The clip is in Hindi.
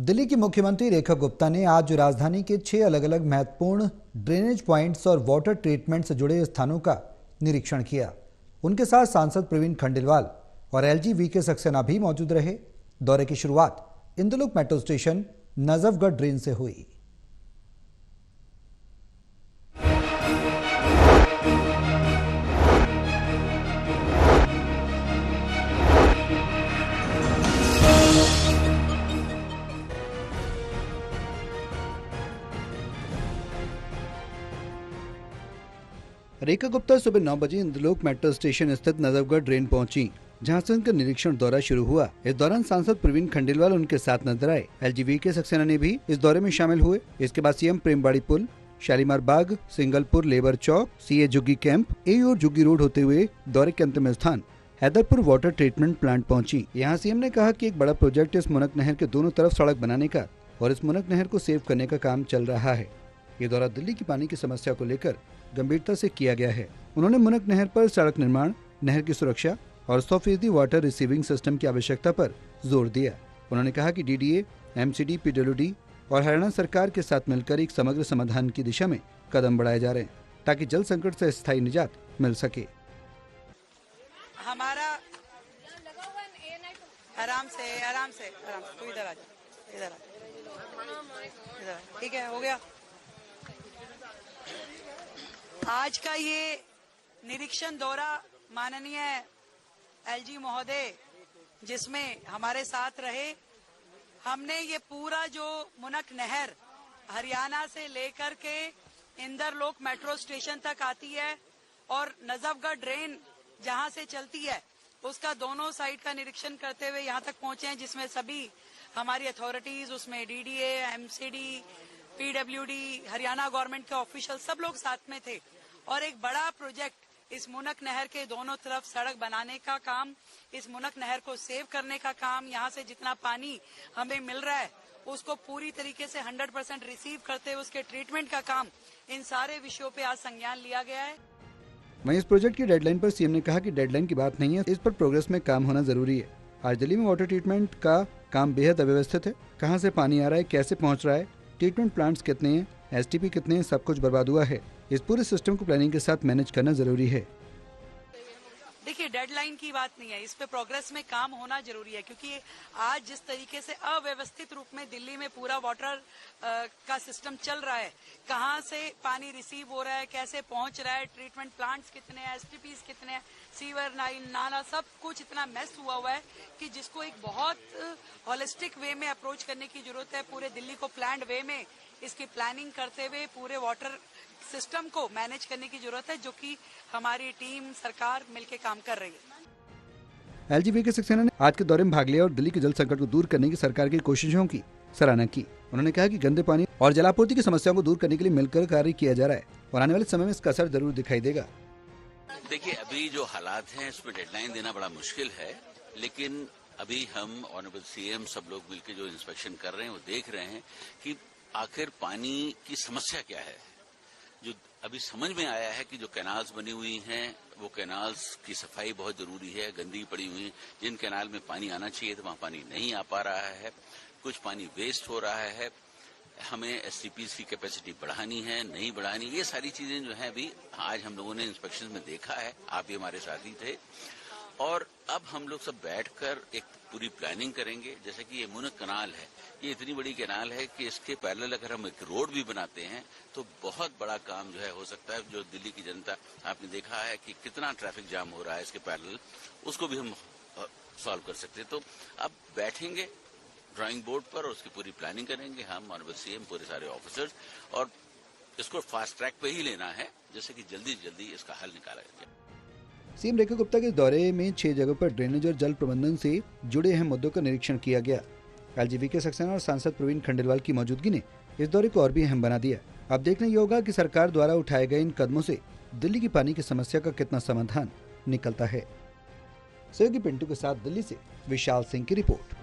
दिल्ली की मुख्यमंत्री रेखा गुप्ता ने आज राजधानी के 6 अलग अलग महत्वपूर्ण ड्रेनेज पॉइंट्स और वाटर ट्रीटमेंट से जुड़े स्थानों का निरीक्षण किया। उनके साथ सांसद प्रवीण खंडेलवाल और एलजी वीके सक्सेना भी मौजूद रहे। दौरे की शुरुआत इंदुलुक मेट्रो स्टेशन नजफगढ़ ड्रेन से हुई। रेखा गुप्ता सुबह 9 बजे इंदुलुक मेट्रो स्टेशन स्थित नजफगढ़ ड्रेन पहुंची, जहां से उनका निरीक्षण दौरा शुरू हुआ। इस दौरान सांसद प्रवीण खंडेलवाल उनके साथ नजर आए। एलजी वीके सक्सेना ने भी इस दौरे में शामिल हुए। इसके बाद सीएम प्रेमबाड़ी पुल, शालीमार बाग, सिंगलपुर लेबर चौक, सीए जुग्गी कैंप, और जुग्गी रोड होते हुए दौरे के अंतिम स्थान हैदरपुर वाटर ट्रीटमेंट प्लांट पहुंची। यहाँ सीएम ने कहा कि एक बड़ा प्रोजेक्ट इस मुनक नहर के दोनों तरफ सड़क बनाने का और इस मुनक नहर को सेव करने का काम चल रहा है। ये दौरा दिल्ली की पानी की समस्या को लेकर गंभीरता से किया गया है। उन्होंने मुनक नहर पर सड़क निर्माण, नहर की सुरक्षा और 100% वाटर रिसीविंग सिस्टम की आवश्यकता पर जोर दिया। उन्होंने कहा कि डीडीए, एमसीडी, पीडब्ल्यूडी और हरियाणा सरकार के साथ मिलकर एक समग्र समाधान की दिशा में कदम बढ़ाए जा रहे हैं, ताकि जल संकट से स्थायी निजात मिल सके। हमारा आराम से तू इधर आ जा, ठीक है, हो गया। आज का ये निरीक्षण दौरा माननीय एलजी महोदय जिसमें हमारे साथ रहे, हमने ये पूरा जो मुनक नहर हरियाणा से लेकर के इंदरलोक मेट्रो स्टेशन तक आती है और नजफगढ़ ड्रेन जहां से चलती है उसका दोनों साइड का निरीक्षण करते हुए यहाँ तक पहुंचे हैं, जिसमें सभी हमारी अथॉरिटीज, उसमें DDA, MCD, PWD, Haryana government के ऑफिशियल सब लोग साथ में थे और एक बड़ा प्रोजेक्ट इस मुनक नहर के दोनों तरफ सड़क बनाने का काम, इस मुनक नहर को सेव करने का काम, यहाँ से जितना पानी हमें मिल रहा है उसको पूरी तरीके से 100% रिसीव करते हुए उसके ट्रीटमेंट का काम, इन सारे विषयों पे आज संज्ञान लिया गया है। वहीं इस प्रोजेक्ट की डेडलाइन पर सीएम ने कहा कि डेडलाइन की बात नहीं है, इस पर प्रोग्रेस में काम होना जरूरी है। आज दिल्ली में वाटर ट्रीटमेंट का काम बेहद अव्यवस्थित है। कहां से पानी आ रहा है, कैसे पहुंच रहा है, ट्रीटमेंट प्लांट्स कितने हैं, एसटीपी कितने हैं, सब कुछ बर्बाद हुआ है। इस पूरे सिस्टम को प्लानिंग के साथ मैनेज करना जरूरी है। देखिए, डेडलाइन की बात नहीं है, इस पे प्रोग्रेस में काम होना जरूरी है, क्योंकि आज जिस तरीके से अव्यवस्थित रूप में दिल्ली में पूरा वाटर का सिस्टम चल रहा है, कहां से पानी रिसीव हो रहा है, कैसे पहुंच रहा है, ट्रीटमेंट प्लांट्स कितने हैं, एसटीपीज कितने हैं, सीवर लाइन, नाला, सब कुछ इतना मेस हुआ है कि जिसको एक बहुत होलिस्टिक वे में अप्रोच करने की जरूरत है। पूरे दिल्ली को प्लान्ड वे में इसकी प्लानिंग करते हुए पूरे वाटर सिस्टम को मैनेज करने की जरूरत है, जो कि हमारी टीम, सरकार मिलकर काम कर रही है। एलजी वीके सक्सेना ने आज के दौरे में भाग लिया और दिल्ली के जल संकट को दूर करने की सरकार की कोशिशों की सराहना की। उन्होंने कहा कि गंदे पानी और जलापूर्ति की समस्याओं को दूर करने के लिए मिलकर कार्य किया जा रहा है और आने वाले समय में इसका असर जरूर दिखाई देगा। देखिए, अभी जो हालात हैं उसमें डेडलाइन देना बड़ा मुश्किल है, लेकिन अभी हम ऑनरेबल सीएम सब लोग मिलकर जो इंस्पेक्शन कर रहे हैं वो देख रहे हैं कि आखिर पानी की समस्या क्या है। जो अभी समझ में आया है कि जो कैनाल्स बनी हुई हैं वो कैनाल्स की सफाई बहुत जरूरी है, गंदगी पड़ी हुई है। जिन कैनाल में पानी आना चाहिए तो वहां पानी नहीं आ पा रहा है, कुछ पानी वेस्ट हो रहा है, हमें एसटीपीज की कैपेसिटी बढ़ानी है, नहीं बढ़ानी, ये सारी चीजें जो है अभी आज हम लोगों ने इंस्पेक्शन में देखा है, आप भी हमारे साथी थे। और अब हम लोग सब बैठकर एक पूरी प्लानिंग करेंगे। जैसे कि ये मुनक कैनाल है, ये इतनी बड़ी कैनाल है कि इसके पैरेलल अगर हम एक रोड भी बनाते हैं तो बहुत बड़ा काम जो है हो सकता है। जो दिल्ली की जनता, आपने देखा है कि कितना ट्रैफिक जाम हो रहा है इसके पैरेलल, उसको भी हम सॉल्व कर सकते हैं। तो अब बैठेंगे ड्राइंग बोर्ड पर और उसकी पूरी प्लानिंग करेंगे हम, ऑनरेबल सीएम, पूरे सारे ऑफिसर्स, और इसको फास्ट ट्रैक पे ही लेना है, जैसे कि जल्दी जल्दी इसका हल निकाला जाए। सीएम रेखा गुप्ता के दौरे में 6 जगहों पर ड्रेनेज और जल प्रबंधन से जुड़े अहम मुद्दों का निरीक्षण किया गया। एलजी वीके सक्सेना और सांसद प्रवीण खंडेलवाल की मौजूदगी ने इस दौरे को और भी अहम बना दिया। अब देखने ये होगा कि सरकार द्वारा उठाए गए इन कदमों से दिल्ली की पानी की समस्या का कितना समाधान निकलता है। सहयोगी पिंटू के साथ दिल्ली से विशाल सिंह की रिपोर्ट।